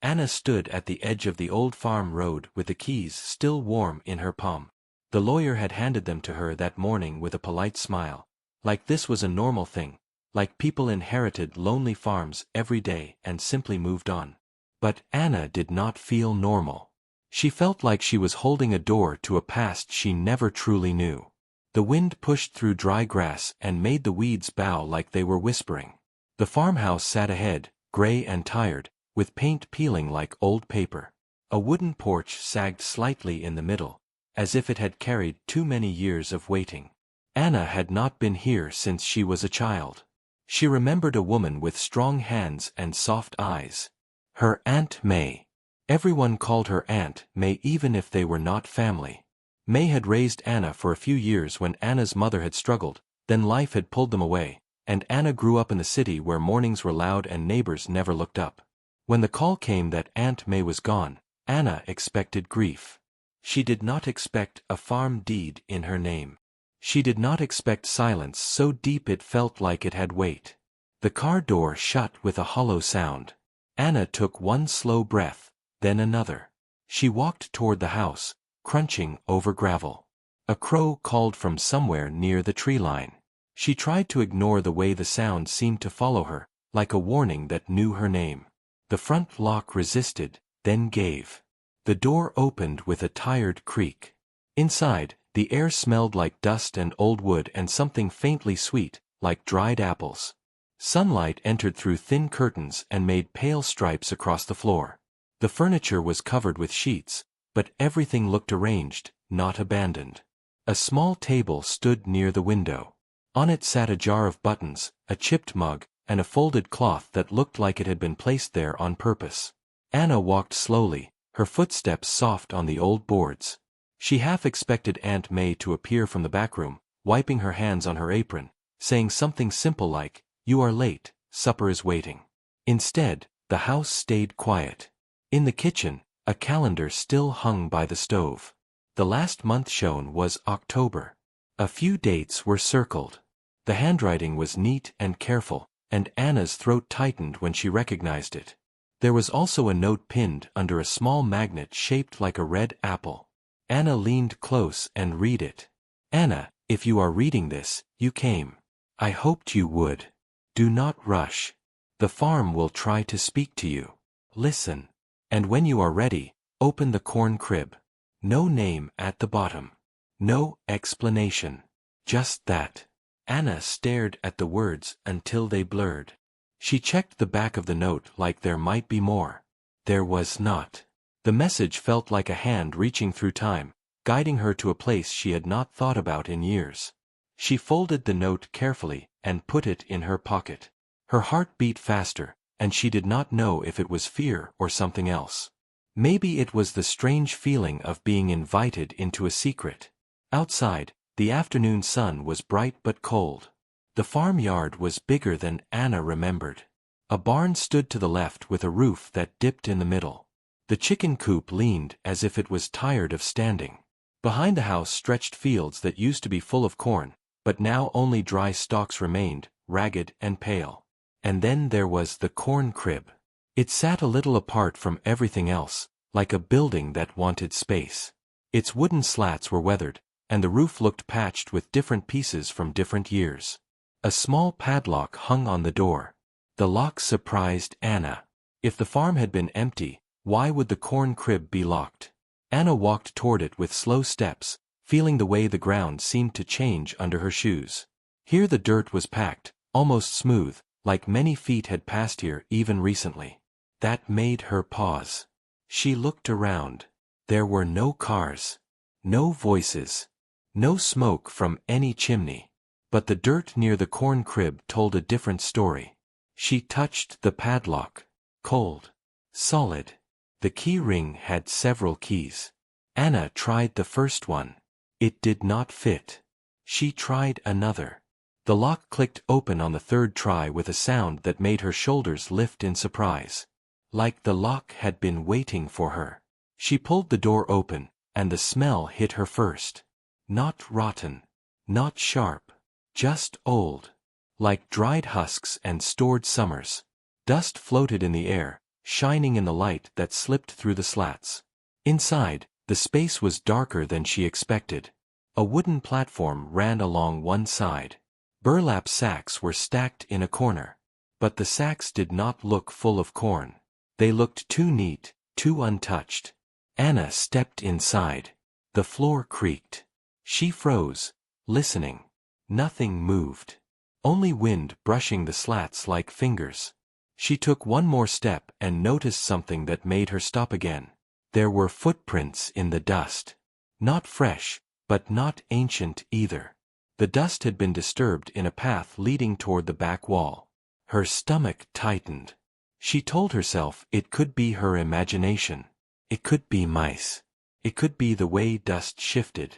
Anna stood at the edge of the old farm road with the keys still warm in her palm. The lawyer had handed them to her that morning with a polite smile. Like this was a normal thing. Like people inherited lonely farms every day and simply moved on. But Anna did not feel normal. She felt like she was holding a door to a past she never truly knew. The wind pushed through dry grass and made the weeds bow like they were whispering. The farmhouse sat ahead, gray and tired, with paint peeling like old paper. A wooden porch sagged slightly in the middle, as if it had carried too many years of waiting. Anna had not been here since she was a child. She remembered a woman with strong hands and soft eyes. Her Aunt May. Everyone called her Aunt May even if they were not family. May had raised Anna for a few years when Anna's mother had struggled, then life had pulled them away, and Anna grew up in the city where mornings were loud and neighbors never looked up. When the call came that Aunt May was gone, Anna expected grief. She did not expect a farm deed in her name. She did not expect silence so deep it felt like it had weight. The car door shut with a hollow sound. Anna took one slow breath, then another. She walked toward the house, crunching over gravel. A crow called from somewhere near the tree line. She tried to ignore the way the sound seemed to follow her, like a warning that knew her name. The front lock resisted, then gave. The door opened with a tired creak. Inside, the air smelled like dust and old wood and something faintly sweet, like dried apples. Sunlight entered through thin curtains and made pale stripes across the floor. The furniture was covered with sheets, but everything looked arranged, not abandoned. A small table stood near the window. On it sat a jar of buttons, a chipped mug, and a folded cloth that looked like it had been placed there on purpose. Anna walked slowly, her footsteps soft on the old boards. She half expected Aunt May to appear from the back room, wiping her hands on her apron, saying something simple like, "You are late, supper is waiting." Instead, the house stayed quiet. In the kitchen, a calendar still hung by the stove. The last month shown was October. A few dates were circled. The handwriting was neat and careful, and Anna's throat tightened when she recognized it. There was also a note pinned under a small magnet shaped like a red apple. Anna leaned close and read it. "Anna, if you are reading this, you came. I hoped you would. Do not rush. The farm will try to speak to you. Listen. And when you are ready, open the corn crib. No name at the bottom. No explanation. Just that." Anna stared at the words until they blurred. She checked the back of the note like there might be more. There was not. The message felt like a hand reaching through time, guiding her to a place she had not thought about in years. She folded the note carefully and put it in her pocket. Her heart beat faster, and she did not know if it was fear or something else. Maybe it was the strange feeling of being invited into a secret. Outside, the afternoon sun was bright but cold. The farmyard was bigger than Anna remembered. A barn stood to the left with a roof that dipped in the middle. The chicken coop leaned as if it was tired of standing. Behind the house stretched fields that used to be full of corn, but now only dry stalks remained, ragged and pale. And then there was the corn crib. It sat a little apart from everything else, like a building that wanted space. Its wooden slats were weathered, and the roof looked patched with different pieces from different years. A small padlock hung on the door. The lock surprised Anna. If the farm had been empty, why would the corn crib be locked? Anna walked toward it with slow steps, feeling the way the ground seemed to change under her shoes. Here the dirt was packed, almost smooth, like many feet had passed here even recently. That made her pause. She looked around. There were no cars. No voices. No smoke from any chimney. But the dirt near the corn crib told a different story. She touched the padlock. Cold. Solid. The key ring had several keys. Anna tried the first one. It did not fit. She tried another. The lock clicked open on the third try with a sound that made her shoulders lift in surprise. Like the lock had been waiting for her. She pulled the door open, and the smell hit her first. Not rotten. Not sharp. Just old. Like dried husks and stored summers. Dust floated in the air, shining in the light that slipped through the slats. Inside, the space was darker than she expected. A wooden platform ran along one side. Burlap sacks were stacked in a corner. But the sacks did not look full of corn. They looked too neat, too untouched. Anna stepped inside. The floor creaked. She froze, listening. Nothing moved. Only wind brushing the slats like fingers. She took one more step and noticed something that made her stop again. There were footprints in the dust. Not fresh, but not ancient either. The dust had been disturbed in a path leading toward the back wall. Her stomach tightened. She told herself it could be her imagination. It could be mice. It could be the way dust shifted.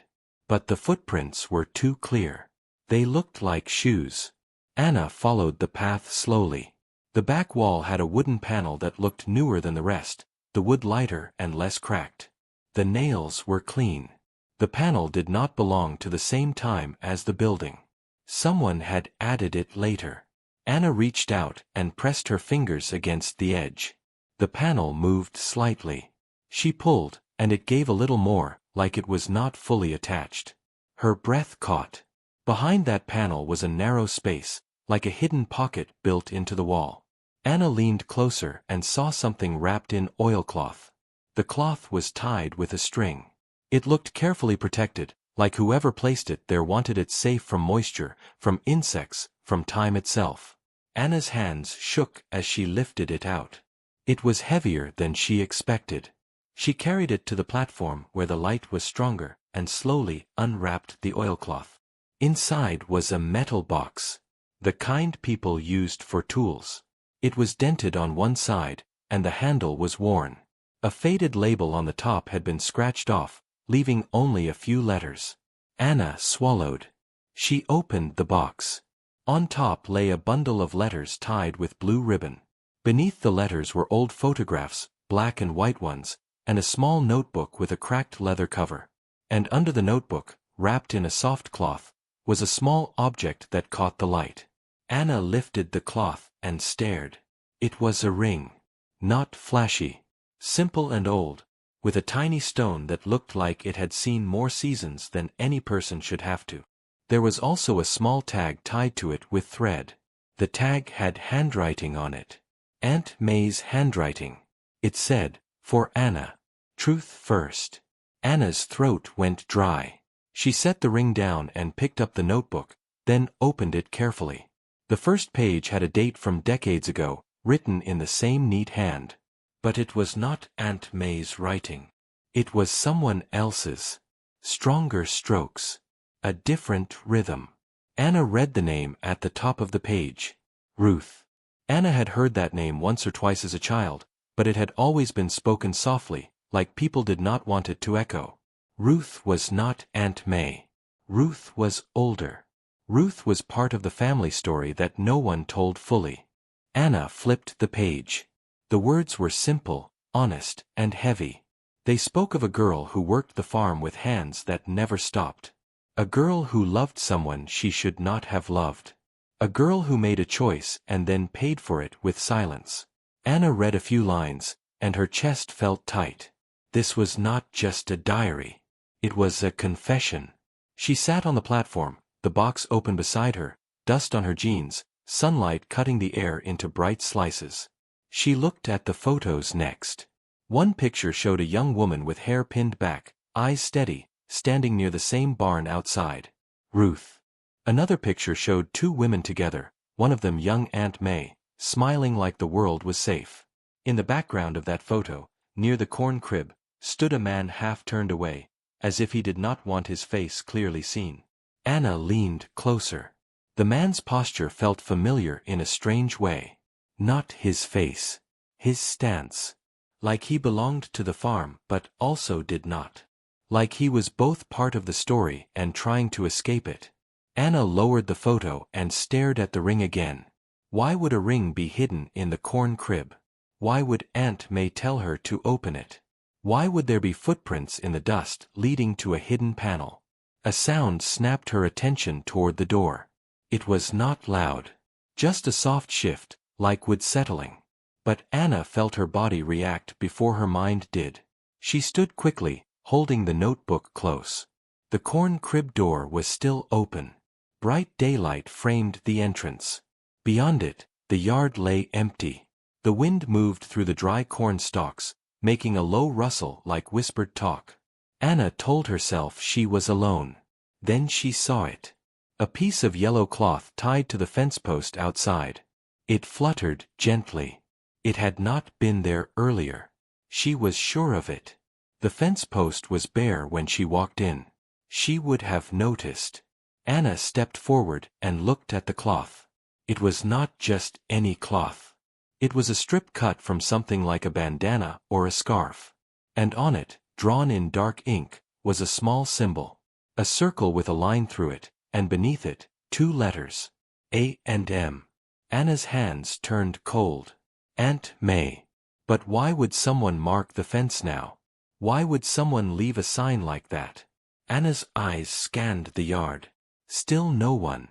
But the footprints were too clear. They looked like shoes. Anna followed the path slowly. The back wall had a wooden panel that looked newer than the rest, the wood lighter and less cracked. The nails were clean. The panel did not belong to the same time as the building. Someone had added it later. Anna reached out and pressed her fingers against the edge. The panel moved slightly. She pulled, and it gave a little more, like it was not fully attached. Her breath caught. Behind that panel was a narrow space, like a hidden pocket built into the wall. Anna leaned closer and saw something wrapped in oilcloth. The cloth was tied with a string. It looked carefully protected, like whoever placed it there wanted it safe from moisture, from insects, from time itself. Anna's hands shook as she lifted it out. It was heavier than she expected. She carried it to the platform where the light was stronger, and slowly unwrapped the oilcloth. Inside was a metal box. The kind people used for tools. It was dented on one side, and the handle was worn. A faded label on the top had been scratched off, leaving only a few letters. Anna swallowed. She opened the box. On top lay a bundle of letters tied with blue ribbon. Beneath the letters were old photographs, black and white ones, and a small notebook with a cracked leather cover. And under the notebook, wrapped in a soft cloth, was a small object that caught the light. Anna lifted the cloth and stared. It was a ring. Not flashy. Simple and old, with a tiny stone that looked like it had seen more seasons than any person should have to. There was also a small tag tied to it with thread. The tag had handwriting on it. Aunt May's handwriting. It said, "For Anna. Truth first." Anna's throat went dry. She set the ring down and picked up the notebook, then opened it carefully. The first page had a date from decades ago, written in the same neat hand. But it was not Aunt May's writing. It was someone else's. Stronger strokes. A different rhythm. Anna read the name at the top of the page. Ruth. Anna had heard that name once or twice as a child, but it had always been spoken softly, like people did not want it to echo. Ruth was not Aunt May. Ruth was older. Ruth was part of the family story that no one told fully. Anna flipped the page. The words were simple, honest, and heavy. They spoke of a girl who worked the farm with hands that never stopped. A girl who loved someone she should not have loved. A girl who made a choice and then paid for it with silence. Anna read a few lines, and her chest felt tight. This was not just a diary. It was a confession. She sat on the platform, the box open beside her, dust on her jeans, sunlight cutting the air into bright slices. She looked at the photos next. One picture showed a young woman with hair pinned back, eyes steady, standing near the same barn outside. Ruth. Another picture showed two women together, one of them young Aunt May, smiling like the world was safe. In the background of that photo, near the corn crib, stood a man half turned away, as if he did not want his face clearly seen. Anna leaned closer. The man's posture felt familiar in a strange way. Not his face. His stance. Like he belonged to the farm but also did not. Like he was both part of the story and trying to escape it. Anna lowered the photo and stared at the ring again. Why would a ring be hidden in the corn crib? Why would Aunt May tell her to open it? Why would there be footprints in the dust leading to a hidden panel? A sound snapped her attention toward the door. It was not loud. Just a soft shift, like wood settling. But Anna felt her body react before her mind did. She stood quickly, holding the notebook close. The corn crib door was still open. Bright daylight framed the entrance. Beyond it, the yard lay empty. The wind moved through the dry corn stalks, making a low rustle like whispered talk. Anna told herself she was alone. Then she saw it. A piece of yellow cloth tied to the fence post outside. It fluttered gently. It had not been there earlier. She was sure of it. The fence post was bare when she walked in. She would have noticed. Anna stepped forward and looked at the cloth. It was not just any cloth. It was a strip cut from something like a bandana or a scarf. And on it, drawn in dark ink, was a small symbol. A circle with a line through it, and beneath it, 2 letters. A and M. Anna's hands turned cold. Aunt May. But why would someone mark the fence now? Why would someone leave a sign like that? Anna's eyes scanned the yard. Still no one.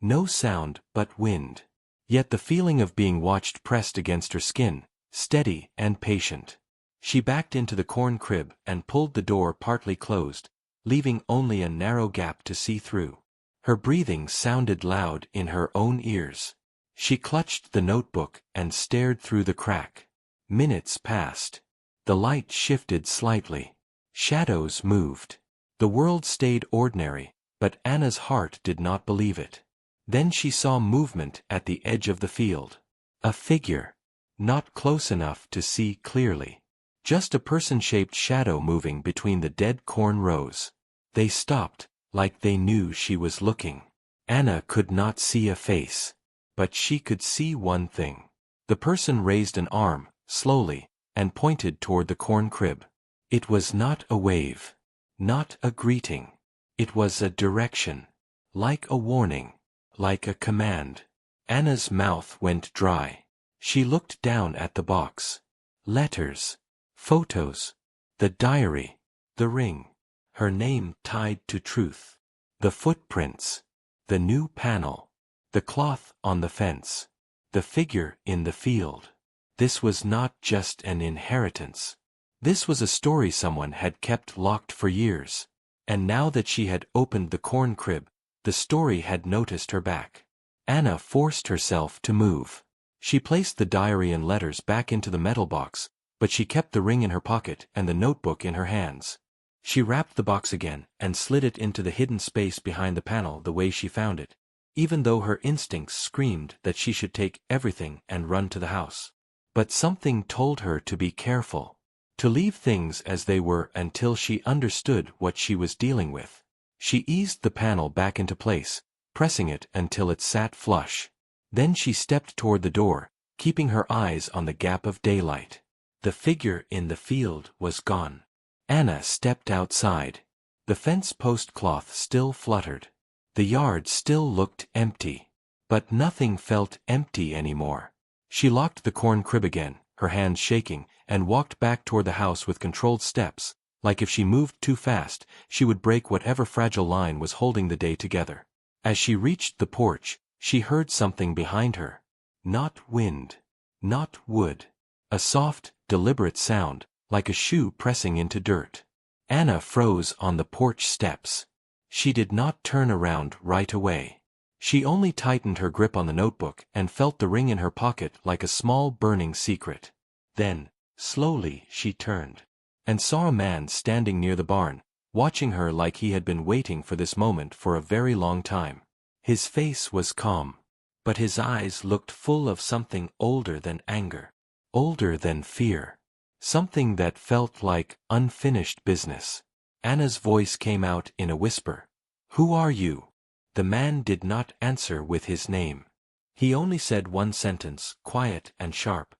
No sound but wind. Yet the feeling of being watched pressed against her skin, steady and patient. She backed into the corn crib and pulled the door partly closed, leaving only a narrow gap to see through. Her breathing sounded loud in her own ears. She clutched the notebook and stared through the crack. Minutes passed. The light shifted slightly. Shadows moved. The world stayed ordinary, but Anna's heart did not believe it. Then she saw movement at the edge of the field. A figure. Not close enough to see clearly. Just a person-shaped shadow moving between the dead corn rows. They stopped, like they knew she was looking. Anna could not see a face. But she could see one thing. The person raised an arm, slowly, and pointed toward the corn crib. It was not a wave. Not a greeting. It was a direction. Like a warning. Like a command. Anna's mouth went dry. She looked down at the box. Letters. Photos. The diary. The ring. Her name tied to truth. The footprints. The new panel. The cloth on the fence. The figure in the field. This was not just an inheritance. This was a story someone had kept locked for years. And now that she had opened the corn crib, the story had noticed her back. Anna forced herself to move. She placed the diary and letters back into the metal box, but she kept the ring in her pocket and the notebook in her hands. She wrapped the box again and slid it into the hidden space behind the panel the way she found it, even though her instincts screamed that she should take everything and run to the house. But something told her to be careful. To leave things as they were until she understood what she was dealing with. She eased the panel back into place, pressing it until it sat flush. Then she stepped toward the door, keeping her eyes on the gap of daylight. The figure in the field was gone. Anna stepped outside. The fence post cloth still fluttered. The yard still looked empty. But nothing felt empty anymore. She locked the corn crib again, her hands shaking, and walked back toward the house with controlled steps, like if she moved too fast, she would break whatever fragile line was holding the day together. As she reached the porch, she heard something behind her. Not wind. Not wood. A soft, deliberate sound, like a shoe pressing into dirt. Anna froze on the porch steps. She did not turn around right away. She only tightened her grip on the notebook and felt the ring in her pocket like a small burning secret. Then, slowly she turned, and saw a man standing near the barn, watching her like he had been waiting for this moment for a very long time. His face was calm, but his eyes looked full of something older than anger, older than fear, something that felt like unfinished business. Anna's voice came out in a whisper. "Who are you?" The man did not answer with his name. He only said one sentence, quiet and sharp.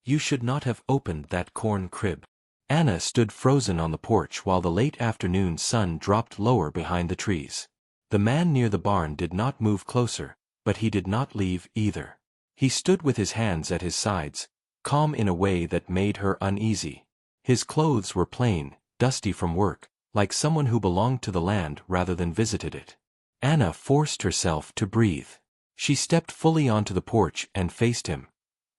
"You should not have opened that corn crib." Anna stood frozen on the porch while the late afternoon sun dropped lower behind the trees. The man near the barn did not move closer, but he did not leave either. He stood with his hands at his sides, calm in a way that made her uneasy. His clothes were plain, dusty from work, like someone who belonged to the land rather than visited it. Anna forced herself to breathe. She stepped fully onto the porch and faced him.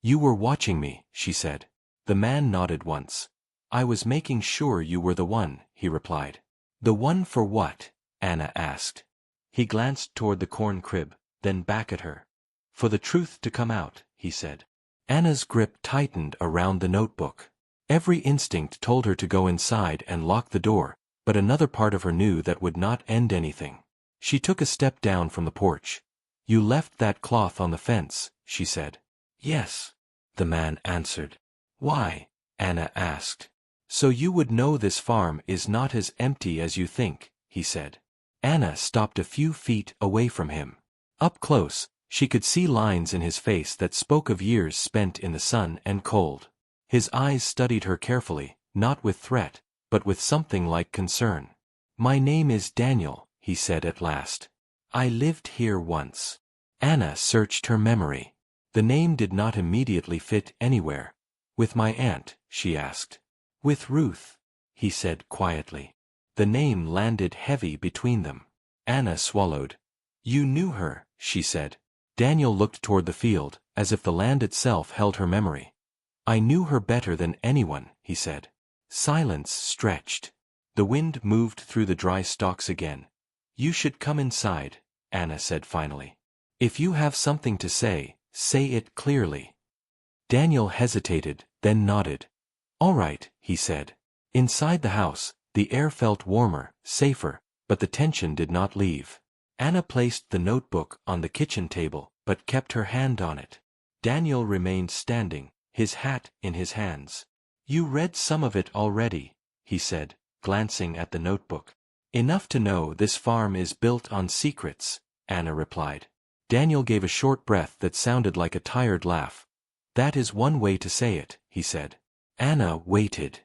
You were watching me, she said. The man nodded once. I was making sure you were the one, he replied. The one for what? Anna asked. He glanced toward the corn crib, then back at her. For the truth to come out, he said. Anna's grip tightened around the notebook. Every instinct told her to go inside and lock the door, but another part of her knew that would not end anything. She took a step down from the porch. You left that cloth on the fence, she said. Yes, the man answered. Why? Anna asked. So you would know this farm is not as empty as you think, he said. Anna stopped a few feet away from him. Up close, she could see lines in his face that spoke of years spent in the sun and cold. His eyes studied her carefully, not with threat, but with something like concern. My name is Daniel, he said at last. I lived here once. Anna searched her memory. The name did not immediately fit anywhere. With my aunt, she asked. With Ruth, he said quietly. The name landed heavy between them. Anna swallowed. You knew her, she said. Daniel looked toward the field, as if the land itself held her memory. I knew her better than anyone, he said. Silence stretched. The wind moved through the dry stalks again. You should come inside, Anna said finally. If you have something to say it clearly. Daniel hesitated, then nodded. All right, he said. Inside the house, the air felt warmer, safer, but the tension did not leave. Anna placed the notebook on the kitchen table, but kept her hand on it. Daniel remained standing, his hat in his hands. You read some of it already, he said, glancing at the notebook. Enough to know this farm is built on secrets, Anna replied. Daniel gave a short breath that sounded like a tired laugh. That is one way to say it, he said. Anna waited.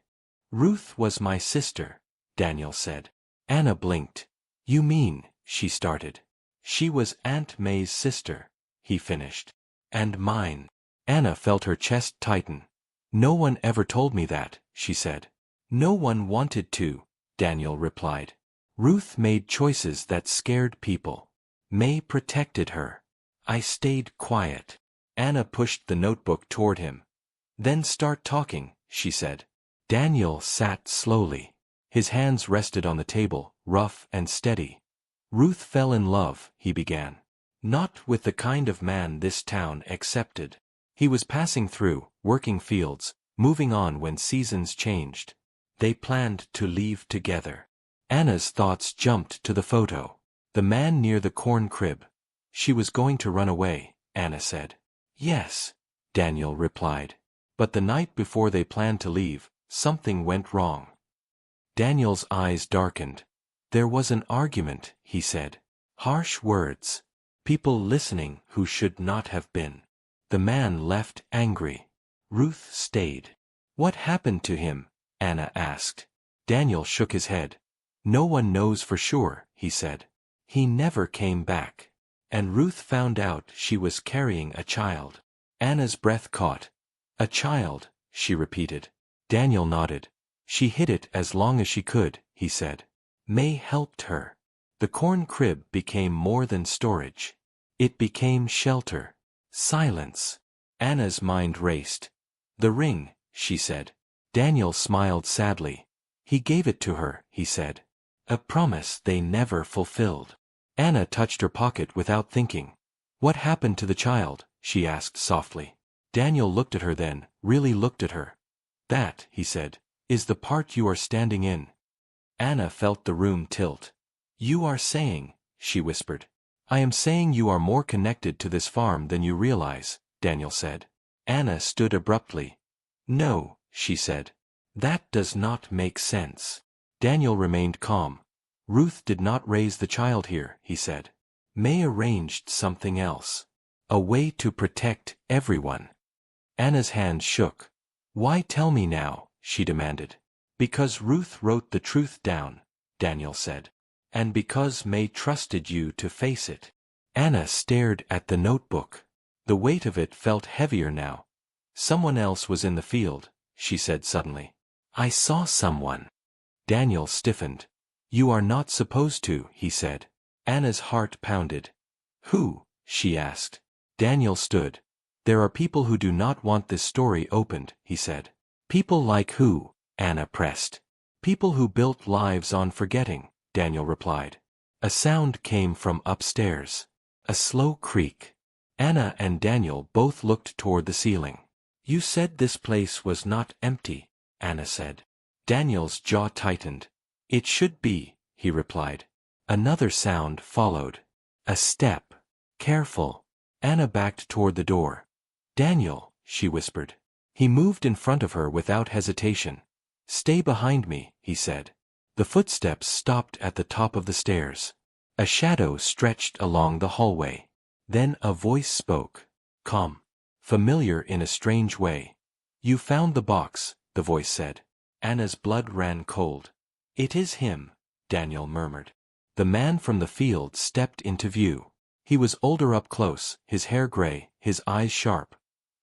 Ruth was my sister, Daniel said. Anna blinked. You mean, she started. She was Aunt May's sister, he finished. And mine. Anna felt her chest tighten. No one ever told me that, she said. No one wanted to, Daniel replied. Ruth made choices that scared people. May protected her. I stayed quiet. Anna pushed the notebook toward him. Then start talking, she said. Daniel sat slowly. His hands rested on the table, rough and steady. Ruth fell in love, he began. Not with the kind of man this town accepted. He was passing through, working fields, moving on when seasons changed. They planned to leave together. Anna's thoughts jumped to the photo. The man near the corn crib. She was going to run away, Anna said. Yes, Daniel replied. But the night before they planned to leave, something went wrong. Daniel's eyes darkened. There was an argument, he said. Harsh words. People listening who should not have been. The man left angry. Ruth stayed. What happened to him? Anna asked. Daniel shook his head. No one knows for sure, he said. He never came back. And Ruth found out she was carrying a child. Anna's breath caught. A child, she repeated. Daniel nodded. She hid it as long as she could, he said. May helped her. The corn crib became more than storage. It became shelter. Silence. Anna's mind raced. The ring, she said. Daniel smiled sadly. He gave it to her, he said. A promise they never fulfilled. Anna touched her pocket without thinking. What happened to the child? She asked softly. Daniel looked at her then, really looked at her. That, he said, is the part you are standing in. Anna felt the room tilt. You are saying, she whispered. I am saying you are more connected to this farm than you realize, Daniel said. Anna stood abruptly. No, she said. That does not make sense. Daniel remained calm. Ruth did not raise the child here, he said. May arranged something else. A way to protect everyone. Anna's hand shook. Why tell me now? She demanded. Because Ruth wrote the truth down, Daniel said. And because May trusted you to face it. Anna stared at the notebook. The weight of it felt heavier now. Someone else was in the field, she said suddenly. I saw someone. Daniel stiffened. You are not supposed to, he said. Anna's heart pounded. Who? She asked. Daniel stood. There are people who do not want this story opened, he said. People like who? Anna pressed. People who built lives on forgetting, Daniel replied. A sound came from upstairs. A slow creak. Anna and Daniel both looked toward the ceiling. You said this place was not empty, Anna said. Daniel's jaw tightened. It should be, he replied. Another sound followed. A step. Careful. Anna backed toward the door. Daniel, she whispered. He moved in front of her without hesitation. Stay behind me, he said. The footsteps stopped at the top of the stairs. A shadow stretched along the hallway. Then a voice spoke. Calm. Familiar in a strange way. You found the box, the voice said. Anna's blood ran cold. It is him, Daniel murmured. The man from the field stepped into view. He was older up close, his hair gray, his eyes sharp.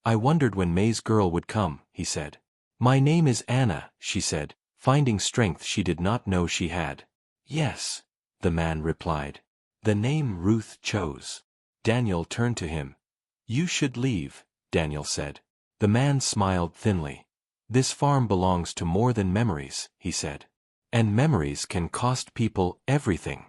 I wondered when May's girl would come, he said. My name is Anna, she said, finding strength she did not know she had. Yes, the man replied. The name Ruth chose. Daniel turned to him. You should leave, Daniel said. The man smiled thinly. This farm belongs to more than memories, he said. And memories can cost people everything.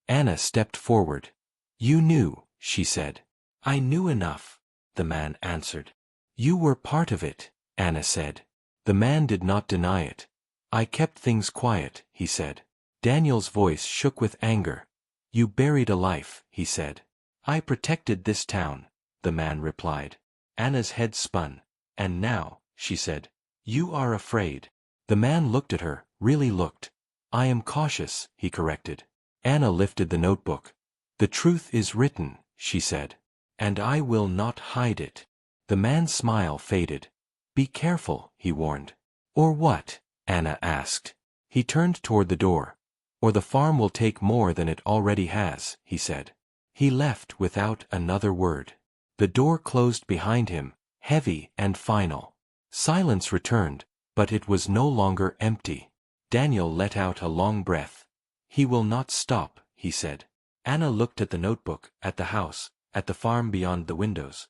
Anna stepped forward. You knew, she said. I knew enough, the man answered. You were part of it, Anna said. The man did not deny it. I kept things quiet, he said. Daniel's voice shook with anger. You buried a life, he said. I protected this town, the man replied. Anna's head spun. And now, she said, you are afraid. The man looked at her, really looked. I am cautious, he corrected. Anna lifted the notebook. The truth is written, she said. And I will not hide it. The man's smile faded. Be careful, he warned. Or what? Anna asked. He turned toward the door. Or the farm will take more than it already has, he said. He left without another word. The door closed behind him, heavy and final. Silence returned, but it was no longer empty. Daniel let out a long breath. He will not stop, he said. Anna looked at the notebook, at the house, at the farm beyond the windows.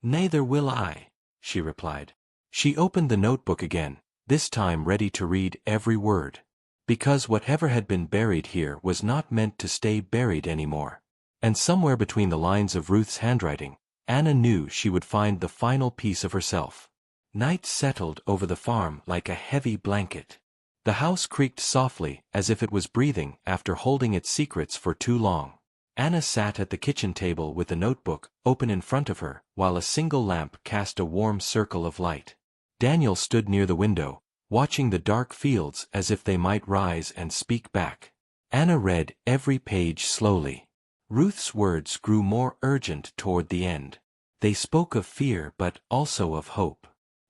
Neither will I, she replied. She opened the notebook again, this time ready to read every word. Because whatever had been buried here was not meant to stay buried anymore. And somewhere between the lines of Ruth's handwriting, Anna knew she would find the final piece of herself. Night settled over the farm like a heavy blanket. The house creaked softly as if it was breathing after holding its secrets for too long. Anna sat at the kitchen table with the notebook open in front of her, while a single lamp cast a warm circle of light. Daniel stood near the window, watching the dark fields as if they might rise and speak back. Anna read every page slowly. Ruth's words grew more urgent toward the end. They spoke of fear but also of hope.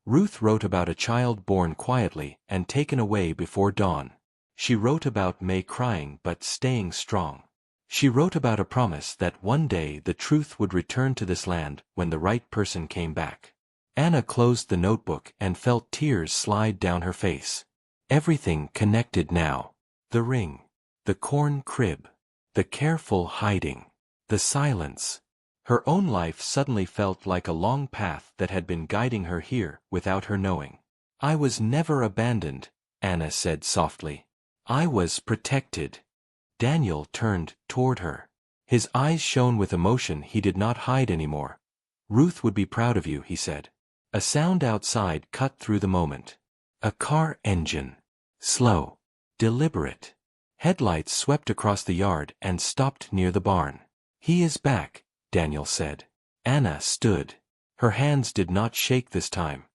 Ruth wrote about a child born quietly and taken away before dawn. She wrote about May crying but staying strong. She wrote about a promise that one day the truth would return to this land when the right person came back. Anna closed the notebook and felt tears slide down her face. Everything connected now. The ring. The corn crib. The careful hiding. The silence. Her own life suddenly felt like a long path that had been guiding her here without her knowing. I was never abandoned, Anna said softly. I was protected. Daniel turned toward her. His eyes shone with emotion he did not hide anymore. Ruth would be proud of you, he said. A sound outside cut through the moment. A car engine. Slow. Deliberate. Headlights swept across the yard and stopped near the barn. He is back, Daniel said. Anna stood. Her hands did not shake this time.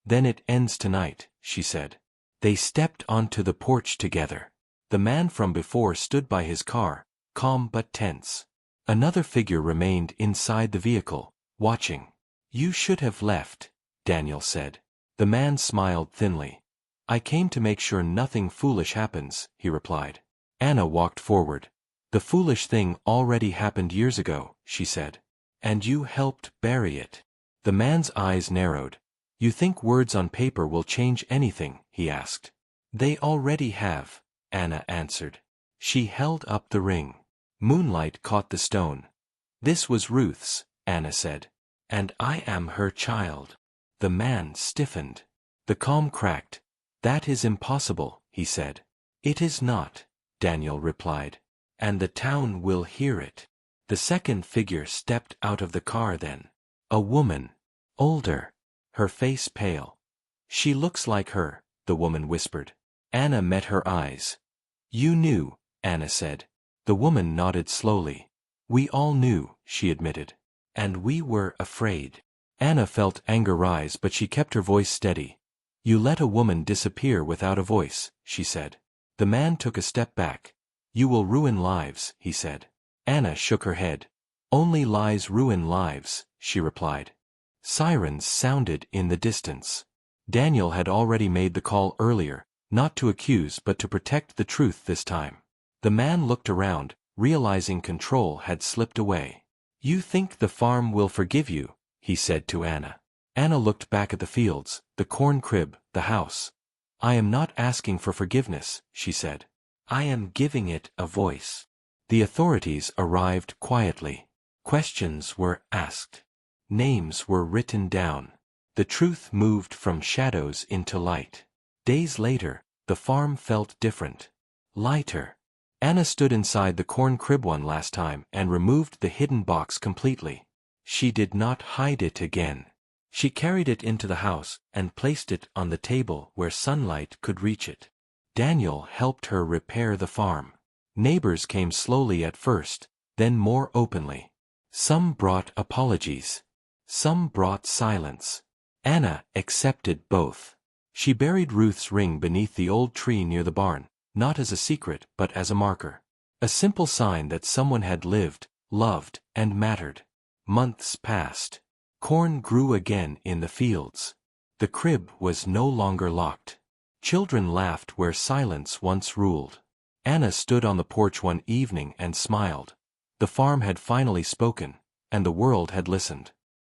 Then it ends tonight, she said. They stepped onto the porch together. The man from before stood by his car, calm but tense. Another figure remained inside the vehicle, watching. You should have left, Daniel said. The man smiled thinly. I came to make sure nothing foolish happens, he replied. Anna walked forward. The foolish thing already happened years ago, she said. And you helped bury it. The man's eyes narrowed. You think words on paper will change anything, he asked. They already have, Anna answered. She held up the ring. Moonlight caught the stone. This was Ruth's, Anna said. And I am her child. The man stiffened. The calm cracked. That is impossible, he said. It is not, Daniel replied. And the town will hear it. The second figure stepped out of the car then. A woman. Older. Her face pale. She looks like her, the woman whispered. Anna met her eyes. You knew, Anna said. The woman nodded slowly. We all knew, she admitted. And we were afraid. Anna felt anger rise, but she kept her voice steady. You let a woman disappear without a voice, she said. The man took a step back. You will ruin lives, he said. Anna shook her head. Only lies ruin lives, she replied. Sirens sounded in the distance. Daniel had already made the call earlier, not to accuse but to protect the truth this time. The man looked around, realizing control had slipped away. You think the farm will forgive you, he said to Anna. Anna looked back at the fields, the corn crib, the house. I am not asking for forgiveness, she said. I am giving it a voice. The authorities arrived quietly. Questions were asked. Names were written down. The truth moved from shadows into light. Days later, the farm felt different. Lighter. Anna stood inside the corn crib one last time and removed the hidden box completely. She did not hide it again. She carried it into the house and placed it on the table where sunlight could reach it. Daniel helped her repair the farm. Neighbors came slowly at first, then more openly. Some brought apologies. Some brought silence. Anna accepted both. She buried Ruth's ring beneath the old tree near the barn, not as a secret but as a marker. A simple sign that someone had lived, loved, and mattered. Months passed. Corn grew again in the fields. The crib was no longer locked. Children laughed where silence once ruled. Anna stood on the porch one evening and smiled. The farm had finally spoken, and the world had listened.